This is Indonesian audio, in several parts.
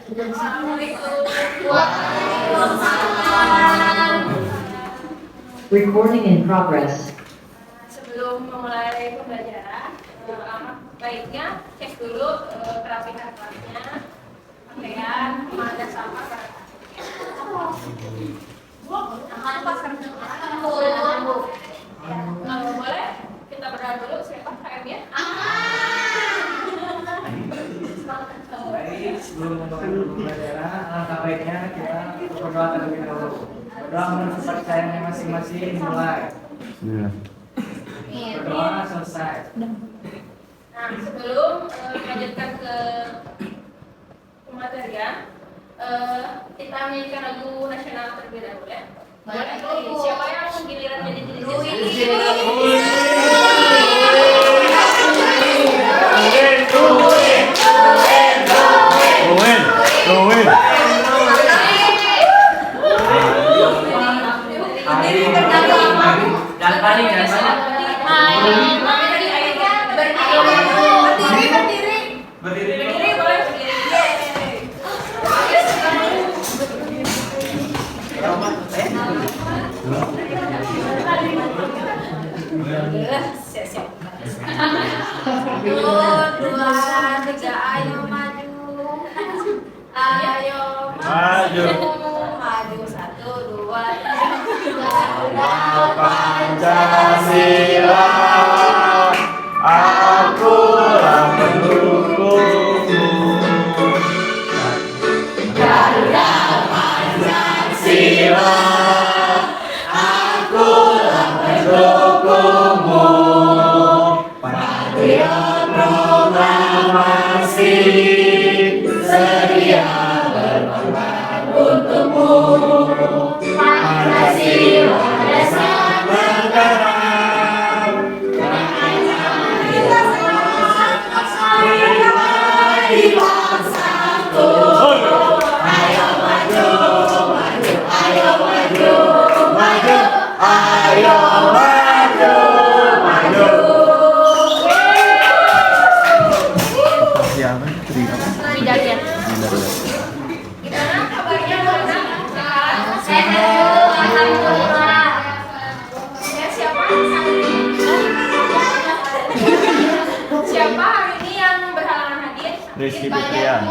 Assalamualaikum. Waalaikumsalam. Recording in progress. Sebelum memulai pembelajaran, baiknya cek dulu kerapihan kelasnya, pakaian, ada sama boleh kita berdoa dulu, siapa KM-nya? Baik, sebelum memulai pembelajaran, alangkah baiknya kita berdoa terlebih dahulu. Berdoa menurut kepercayaannya masing-masing dimulai. Berdoa selesai. Nah, sebelum melanjutkan ke pematerian, kita menyanyikan lagu nasional terlebih dahulu ya. Boleh, siapa yang giliran jadi diri Jangan panik. Berdiri boleh. Siap. 1, 2, 3, ayo maju. Ayo maju. Maju 1, 2, 3. Pancasila, akulah pendukungmu. Garuda Pancasila, akulah pendukungmu. Patriot proklamasi, sedia berkorban untukmu. Pancasila dasar negara, kita satu. Ayo maju, ayo maju, ayo maju. Gimana kabarnya anak-anak? Sehat, alhamdulillah. Ya, siapa hari ini yang berhalangan hadir? Rizky Fitrian.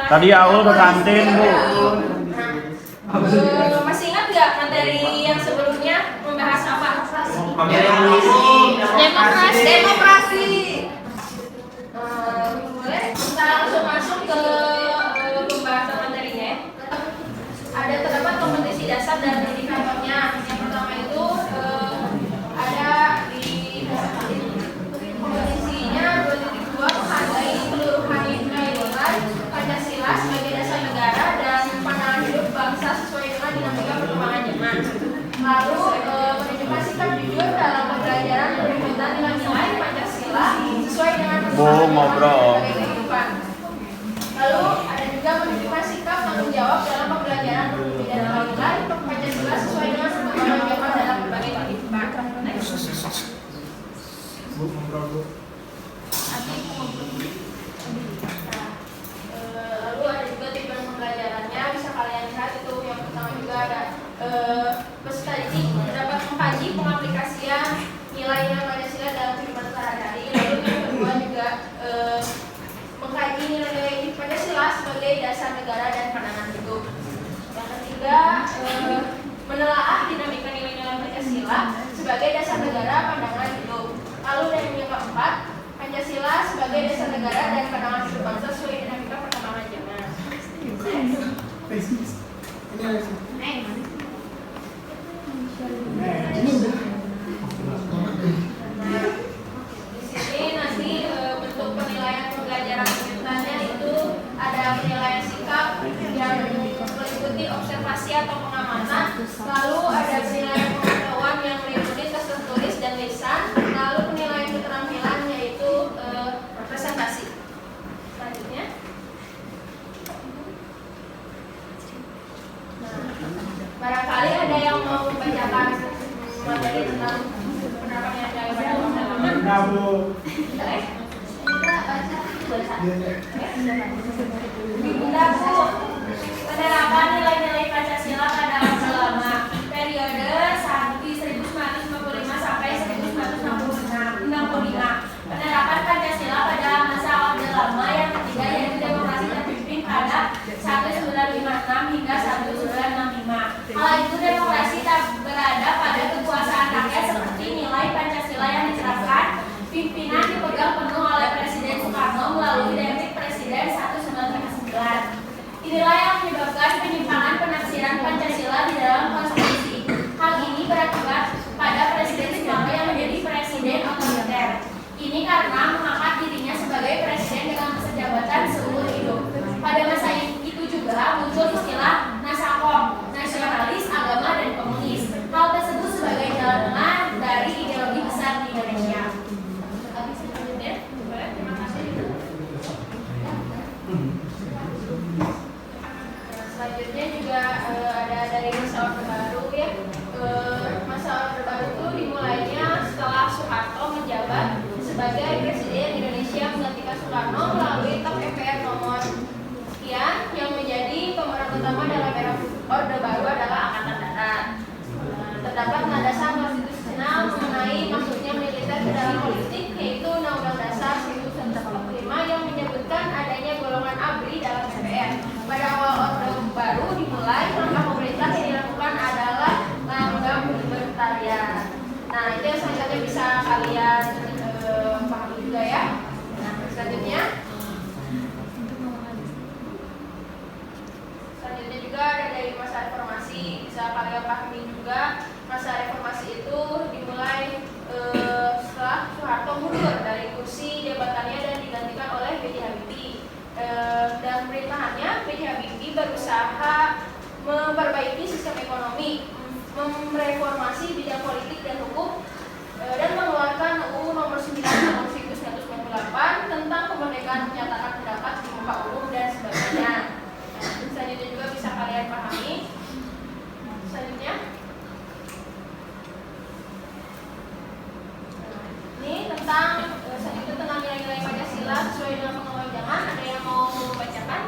Tadi Aul ke kantin, Bu. Masih ingat nggak materi yang sebelumnya membahas apa? Demokrasi. Boleh kita langsung masuk ke pembahasan materinya ya. Ada terdapat kompetisi dasar dan indikatornya. Yang pertama itu ada di kompetisinya 2.2 menghargai keseluruhan nilai Pancasila sebagai dasar negara dan pandangan hidup bangsa sesuai dengan dinamika perkembangan zaman. Lalu menunjukkan sikap jujur dalam pembelajaran berkaitan nilai-nilai Pancasila sesuai dengan perkembangan ngobrol. kehidupan. Lalu ada juga menunjukkan sikap tanggung jawab dalam pembelajaran dan nilai Pancasila sesuai dengan perkembangan zaman dalam berbagai kehidupan. Next. Lalu ada juga tujuan pembelajarannya, bisa kalian lihat itu. Yang pertama juga ada peserta didik dapat mengkaji pengaplikasian nilai-nilai Pancasila dalam kehidupan sehari-hari. Lalu yang kedua juga mengkaji nilai-nilai Pancasila sebagai dasar negara dan pandangan hidup. Yang ketiga menelaah dinamika nilai-nilai Pancasila sebagai dasar negara pandangan hidup. Lalu yang keempat, Pancasila sebagai dasar negara dan pandangan hidup bangsa sesuai dinamika perkembangan zaman. Di sini nanti bentuk penilaian pembelajaran lanjutannya itu ada penilaian sikap yang meliputi observasi atau pengamatan, lalu ada materi tentang penerapan nilai pada pengalaman. Nah, Bu. Penerapan nilai-nilai Pancasila pada masa lama periode 1955 sampai 1965. Penerapan Pancasila pada masa Orde Lama yang ketiga yaitu demokrasi terpimpin pada 1956 hingga 1965. Hal itu demokrasi tak berada pada kekuasaan rakyat seperti nilai Pancasila yang diterapkan pimpinan dipegang penuh oleh Presiden Soekarno melalui Dekret Presiden 1959. Inilah yang menyebabkan penyimpangan penafsiran Pancasila di dalam konstitusi. Hal ini berakibat pada Presiden Soekarno yang menjadi presiden otoriter. Ini karena mengangkat dirinya sebagai presiden dengan masa jabatan seumur hidup. Pada masa itu juga muncul istilah nasakom, nasionalis, agama, dan komunis. Hal tersebut sebagai jalan tengah dari ideologi besar di Indonesia. Terima kasih. Selanjutnya juga ada dari masa Orde Baru ya. Masa Orde Baru itu dimulainya setelah Soeharto menjabat sebagai Presiden Indonesia menggantikan Soekarno melalui Tap MPR nomor sekian. Yang menjadi pemeran utama dalam era Orde Baru adalah Angkatan Darat. Terdapat landasan konstitusional mengenai masuknya militer ke dalam politik, yaitu Undang-Undang Dasar 1945 yang menyebutkan adanya golongan ABRI dalam MPR. Pada awal Orde Baru dimulai, langkah pemerintah yang dilakukan adalah langgam libertarian. Nah, itu yang selanjutnya bisa kalian pahami juga ya. Nah, selanjutnya juga ada dari masa reformasi, bisa kalian pahami juga. Masa reformasi itu dimulai setelah Soeharto mundur dari kursi jabatannya dan digantikan oleh B.J. Habibie. Dan pemerintahannya B.J. Habibie berusaha memperbaiki sistem ekonomi, mereformasi bidang politik dan hukum, dan mengeluarkan UU Nomor 9 Tahun 1998 tentang kemerdekaan menyatakan pendapat di muka umum dan sebagainya. Selanjutnya juga bisa kalian pahami. Selanjutnya, ini tentang selanjutnya tentang nilai-nilai Pancasila sesuai dengan pengawajan. Ada yang mau membacakan?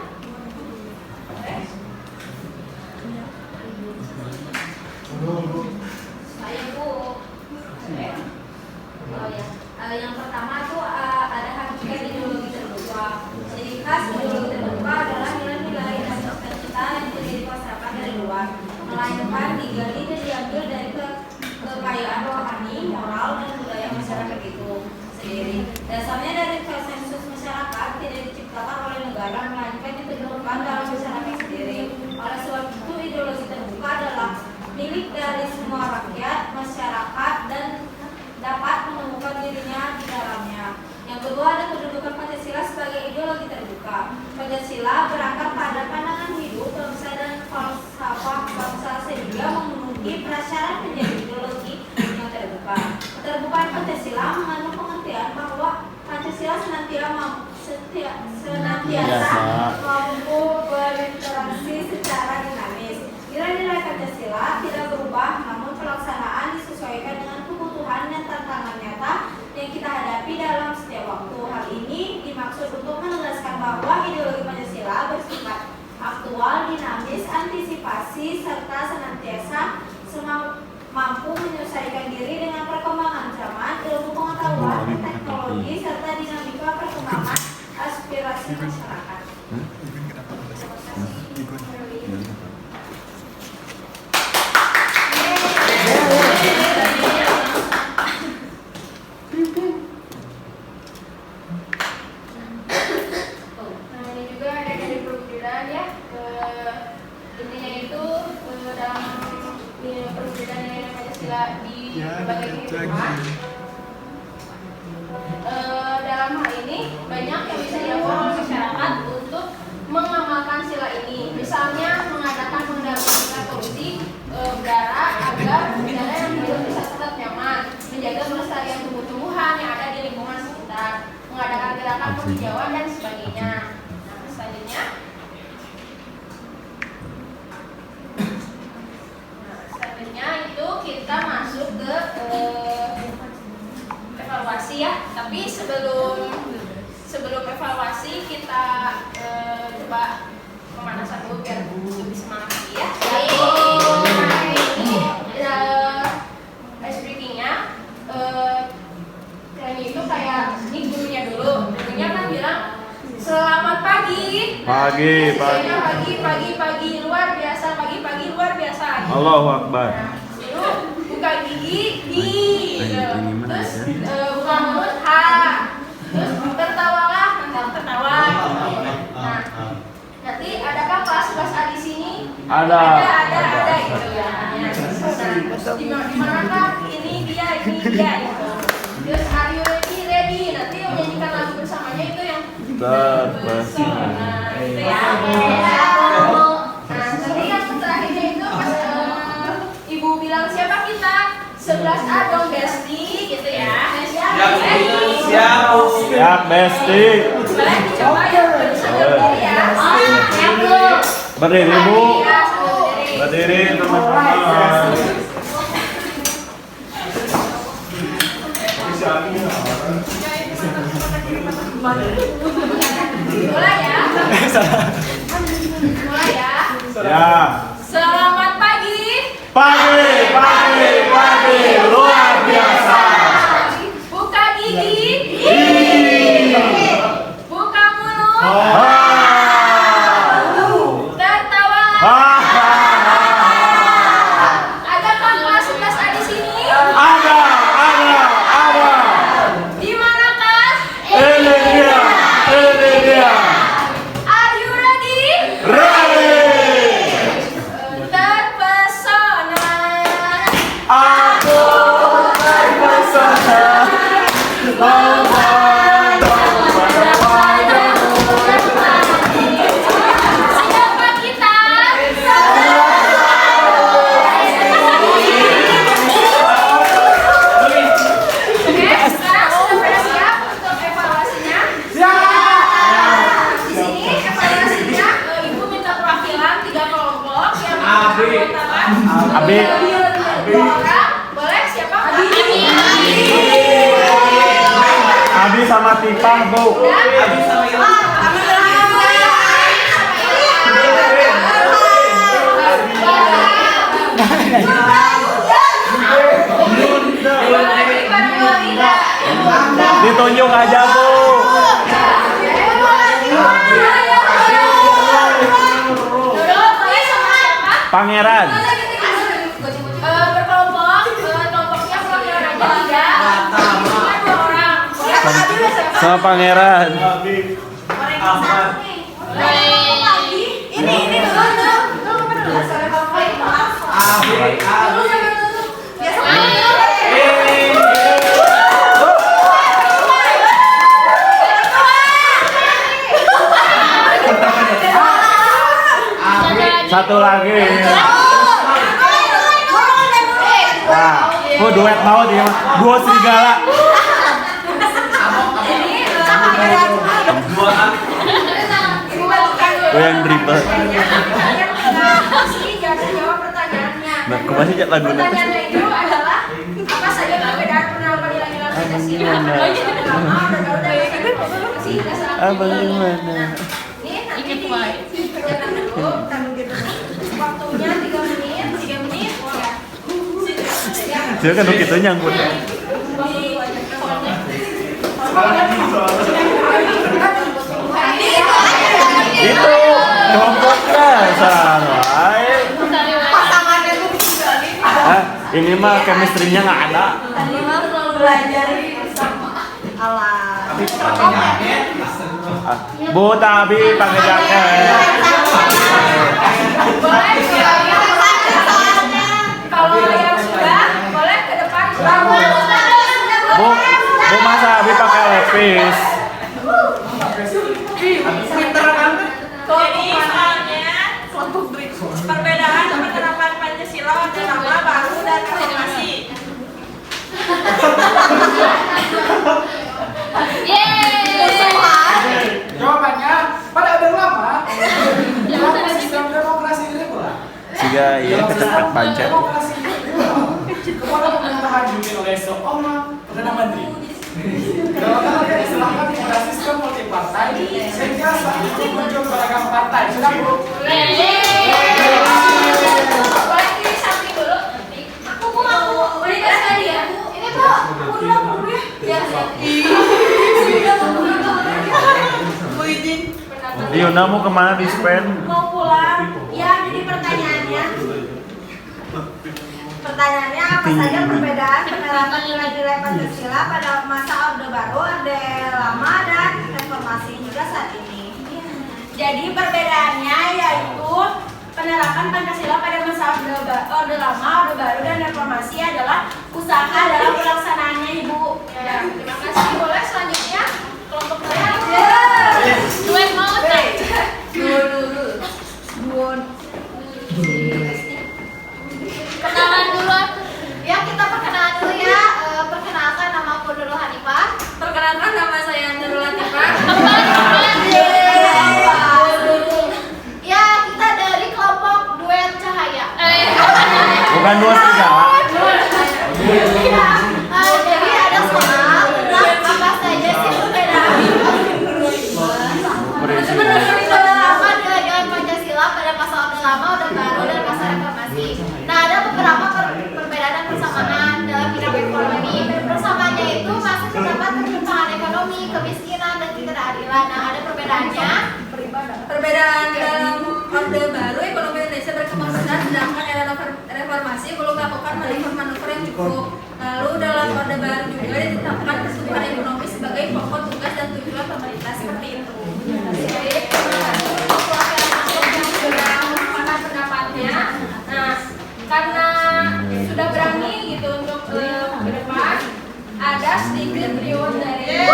Saya Bu. Oh ya. Yang pertama tuh ada hakikat ideologi terbuka. Jadi khas ideologi terbuka adalah nilai-nilai dan cita-cita yang tidak dipasarkan dari luar, melainkan digali dan diambil dari kekayaan rohani, moral, dan budaya masyarakat itu sendiri. Dasarnya dari konsensus masyarakat, tidak diciptakan oleh negara, melainkan ditentukan dalam masyarakat sendiri. Oleh sebab itu, ideologi terbuka adalah milik dari semua rakyat, masyarakat, dan dapat menemukan dirinya di dalamnya. Yang kedua ada kedudukan Pancasila sebagai ideologi terbuka. Pancasila berangkat pada pandangan hidup bangsa dan falsafah bangsa sehingga memenuhi prasyarat menjadi ideologi yang terbuka. Keterbukaan Pancasila mengandung pengertian bahwa Pancasila senantiasa mampu berinteraksi secara dinamis. Nilai-nilai Pancasila tidak berubah, namun pelaksanaan disesuaikan dengan kebutuhan dan tantangan nyata yang kita hadapi dalam setiap waktu. Hal ini dimaksud untuk menegaskan bahwa ideologi Pancasila bersifat aktual, dinamis, antisipasi, serta senantiasa mampu menyesuaikan diri dengan perkembangan zaman, ilmu pengetahuan, teknologi, serta dinamika perkembangan aspirasi masyarakat. Di berbagai kehidupan. Dalam hal ini banyak yang bisa dilakukan oleh masyarakat untuk mengamalkan sila ini. Misalnya mengadakan pendampingan korupsi udara agar udara yang hidup bisa tetap nyaman, menjaga pelestarian tumbuh-tumbuhan yang ada di lingkungan sekitar, mengadakan gerakan penghijauan dan sebagainya. Nah, selanjutnya. Selanjutnya itu kita masuk ke Tapi sebelum evaluasi kita coba pemanasan dulu biar lebih semangat lagi ya. Ini ice breakingnya kayaknya itu kayak ini gurunya dulu. Gurunya kan bilang selamat pagi. Pagi luar biasa. Pagi luar biasa. Allahu Akbar. Nah, lalu buka gigi terus buka mulut terus tertawalah tertawa. Nah, nanti adakah kelas A di sini? Ada gitu ya. Nah, di manakah ini dia gitu. Terus are you ready? Nanti menyanyikan lagu bersamanya itu yang terpesona gitu ya. Nah, nanti yang terakhirnya itu pas ibu bilang siapa kita? 11A dong Besti gitu ya. Siap, Besti. Boleh dicoba ya berdiri ya. Berdiri, Bu. Ya, sambil berdiri. Berdiri, teman-teman. Mulai ya. Mulai ya. Ya. Selamat pagi. Pagi, luar biasa. Buka gigi. Buka mulut. Tertawa. Adakah kelas 11A di sini? Ada. Di manakah? Ini dia. Are you ready? Ready. Terpesona. Aku terpesona. Siapa kita? Oke, sekarang sudah pada siap untuk evaluasinya? Di sini evaluasinya ibu minta perwakilan 3 kelompok yang mengutamakan Abi. 2 orang. Boleh siapa? Abi sama Tipang, Bu. Ditunjuk aja, Bu. Pangeran. Berkelompok, kelompoknya perwakilan aja 3. 2 orang. Sama Pangeran. Ini dulu. Satu lagi. Nah, duet mau dia. Duo serigala. Gue yang dribble. Jawab pertanyaannya. Nah, kemana sih lagu nanti? Pertanyaannya itu adalah apa saja perbedaan penerapan nilai-nilai Pancasila? Bagaimana? Ini nanti dikerjakan dulu. Waktunya 3 menit. 3 menit. Ya. Dia kan begitu nyangkut. Itu kelompoknya sama. Ini mah chemistry-nya nggak ada. Bu, tapi pakai jaket. Boleh kalau yang sudah boleh ke depan. Bu masa Abi pakai lepis? Jadi soalnya perbedaan penerapan Pancasila orde lama, baru dan reformasi. Jawabannya pada orde lama. Kenapa sistem demokrasi irregular? Sehingga iya kecepet pancet. Demokrasi irregular kepada pemerintahan dipimpin oleh seorang perdana menteri. Kalau kalian silahkan pada sistem multipartai sehingga saat itu muncul beragam partai. Sudah Bu? Boleh di samping dulu. Aku boleh kasih tadi ya. Ini Bu, aku dulu ya. Biar Bu izin. Yuna mau kemana di Spain? Mau pulang? Ya, jadi pertanyaannya apa saja perbedaan penerapan nilai-nilai Pancasila pada masa Orde Baru, Orde Lama, dan Reformasi hingga saat ini? Jadi perbedaannya yaitu penerapan Pancasila pada masa Orde Lama, Orde Baru, dan Reformasi adalah usaha dalam pelaksanaannya, Ibu. Ya, terima kasih. Boleh selanjutnya kelompok saya. Duet mau kenalan dulu. Ya, kita perkenalan dulu ya. Perkenalkan, nama aku Nurul Hanifah. Perkenalkan, nama saya Nurul Latifah. Ya, kita dari kelompok Duet Cahaya. Bukan dua serigala. Ya, jadi ada soal tentang apa saja sih perbedaan penerapan nilai-nilai Pancasila pada masa Orde Lama, Orde Baru, dan masa Reformasi. Nah, ada beberapa perbedaan dan persamaan dalam bidang ekonomi. Persamaannya itu masih terdapat ketimpangan ekonomi, kemiskinan, dan ketidakadilan. Nah, ada perbedaannya. Perbedaan dalam Orde Baru, ekonomi Indonesia berkembang pesat, sedangkan era reformasi belum melakukan manuver yang cukup. Lalu dalam Orde Baru juga ditetapkan pertumbuhan ekonomi sebagai pokok tugas dan tujuan pemerintah seperti itu. Jadi, yang sudah mengungkapkan pendapatnya. Nah, karena sudah berani gitu untuk ke depan, ada sedikit reward dari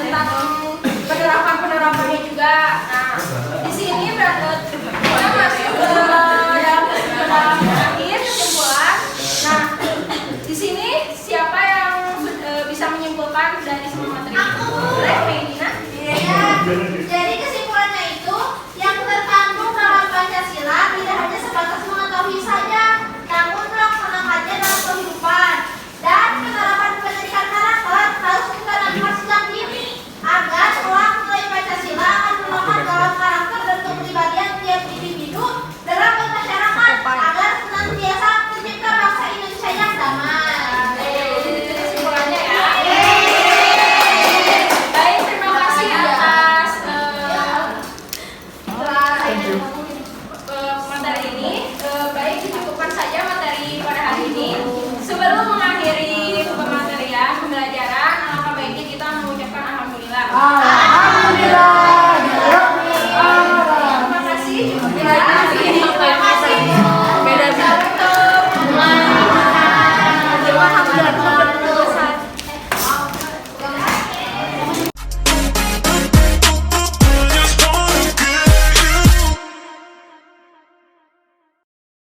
tentang